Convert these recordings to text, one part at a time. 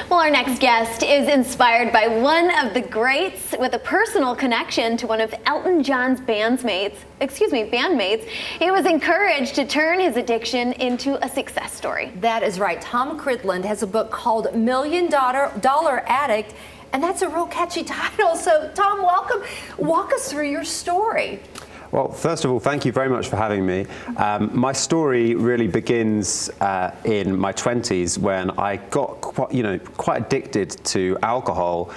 Well, our next guest is inspired by one of the greats with a personal connection to one of Elton John's bandmates. He was encouraged to turn his addiction into a success story. That is right. Tom Cridland has a book called $1 Million Addict, and that's a real catchy title. So, Tom, welcome. Walk us through your story. Well, first of all, thank you very much for having me. My story really begins in my 20s when I got quite addicted to alcohol.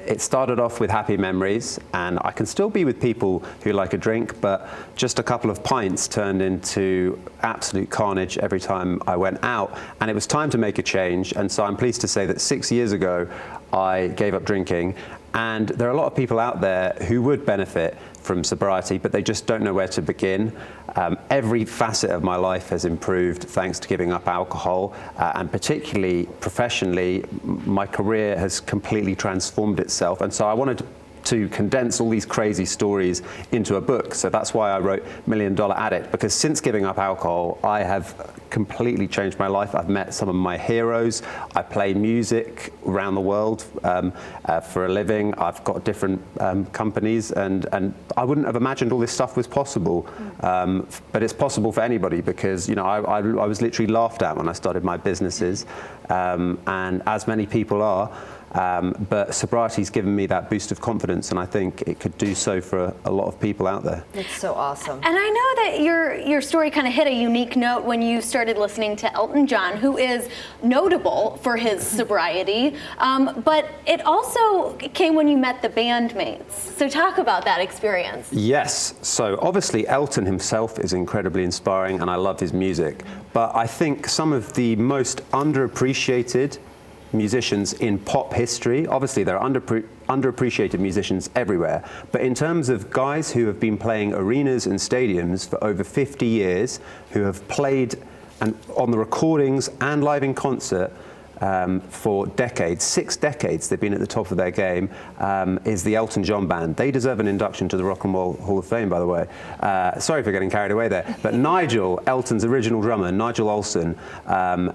It started off with happy memories, and I can still be with people who like a drink, but just a couple of pints turned into absolute carnage every time I went out, and it was time to make a change. And so I'm pleased to say that 6 years ago, I gave up drinking. And there are a lot of people out there who would benefit from sobriety, but they just don't know where to begin. Every facet of my life has improved thanks to giving up alcohol, and particularly professionally, my career has completely transformed itself. And so I wanted to condense all these crazy stories into a book. So that's why I wrote $1 Million Addict, because since giving up alcohol, I have completely changed my life. I've met some of my heroes. I play music around the world for a living. I've got different companies, and I wouldn't have imagined all this stuff was possible. But it's possible for anybody, because I was literally laughed at when I started my businesses, and as many people are. But sobriety's given me that boost of confidence, and I think it could do so for a lot of people out there. It's so awesome. And I know that your story kind of hit a unique note when you started listening to Elton John, who is notable for his sobriety, but it also came when you met the bandmates. So talk about that experience. Yes, so obviously Elton himself is incredibly inspiring, and I love his music, but I think some of the most underappreciated musicians in pop history, obviously there are underappreciated musicians everywhere, but in terms of guys who have been playing arenas and stadiums for over 50 years, who have played on the recordings and live in concert for decades, 6 decades they've been at the top of their game, is the Elton John Band. They deserve an induction to the Rock and Roll Hall of Fame, by the way. Sorry for getting carried away there. But Nigel, Elton's original drummer, Nigel Olsson,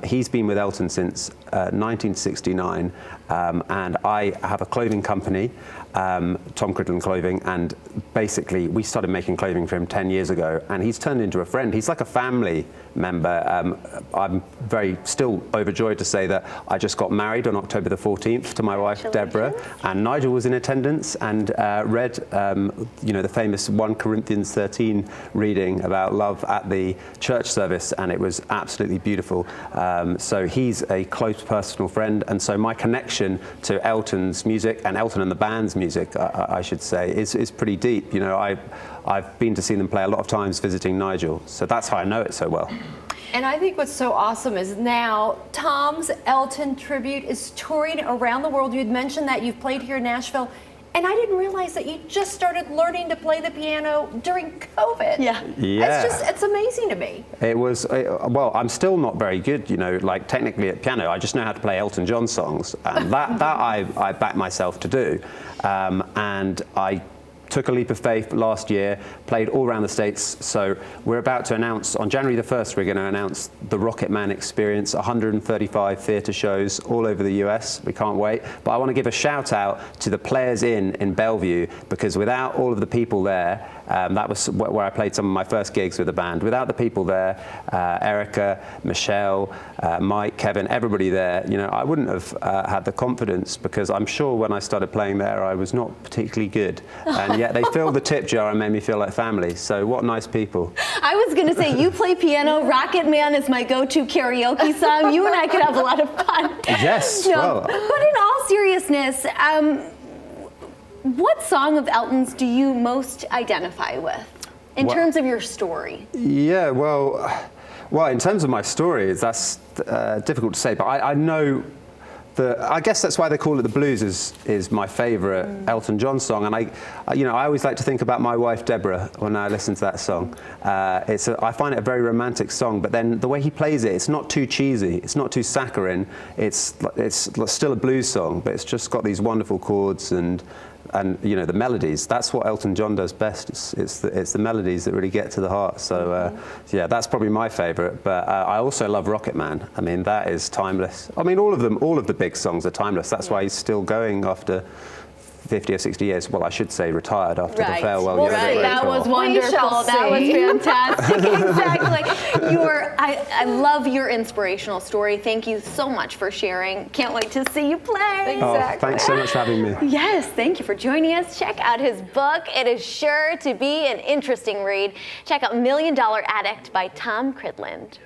he's been with Elton since 1969, and I have a clothing company, Tom Cridland Clothing, and basically we started making clothing for him 10 years ago, and he's turned into a friend. He's like a family member. I'm still overjoyed to say that I just got married on October the 14th to my wife Deborah, and Nigel was in attendance and read the famous 1 Corinthians 13 reading about love at the church service, and it was absolutely beautiful. So he's a close personal friend, and so my connection to Elton's music, and Elton and the band's music, I should say, is pretty deep. I've been to see them play a lot of times visiting Nigel, so that's how I know it so well. And I think what's so awesome is now Tom's Elton tribute is touring around the world. You'd mentioned that you've played here in Nashville, and I didn't realize that you just started learning to play the piano during COVID. Yeah. It's amazing to me. It was, well, I'm still not very good, like technically at piano. I just know how to play Elton John songs, and that I back myself to do. And I took a leap of faith last year, played all around the States. So we're about to announce, on January the 1st, we're going to announce the Rocket Man Experience, 135 theatre shows all over the US. We can't wait. But I want to give a shout out to the Players Inn in Bellevue, because without all of the people there, that was where I played some of my first gigs with the band. Without the people there, Erica, Michelle, Mike, Kevin, everybody there, I wouldn't have had the confidence, because I'm sure when I started playing there, I was not particularly good. And yet they filled the tip jar and made me feel like family. So what nice people. I was going to say, you play piano. Rocket Man is my go-to karaoke song. You and I could have a lot of fun. Yes, well. But in all seriousness, what song of Elton's do you most identify with in terms of your story? Yeah, well, in terms of my story, that's difficult to say, but I know I guess that's why they call it the blues is my favourite Elton John song, and I always like to think about my wife Deborah when I listen to that song. I find it a very romantic song, but then the way he plays it, it's not too cheesy, it's not too saccharine. It's still a blues song, but it's just got these wonderful chords, and and you know, the melodies. That's what Elton John does best. It's the melodies that really get to the heart. So yeah, that's probably my favorite. But I also love Rocket Man. I mean, that is timeless. I mean, all of the big songs are timeless. That's why he's still going after 50 or 60 years. Well, I should say retired after the farewell. That was wonderful. That was fantastic. Exactly. I love your inspirational story. Thank you so much for sharing. Can't wait to see you play. Oh, thanks so much for having me. Yes, thank you for joining us. Check out his book. It is sure to be an interesting read. Check out $1 Million Addict by Tom Cridland.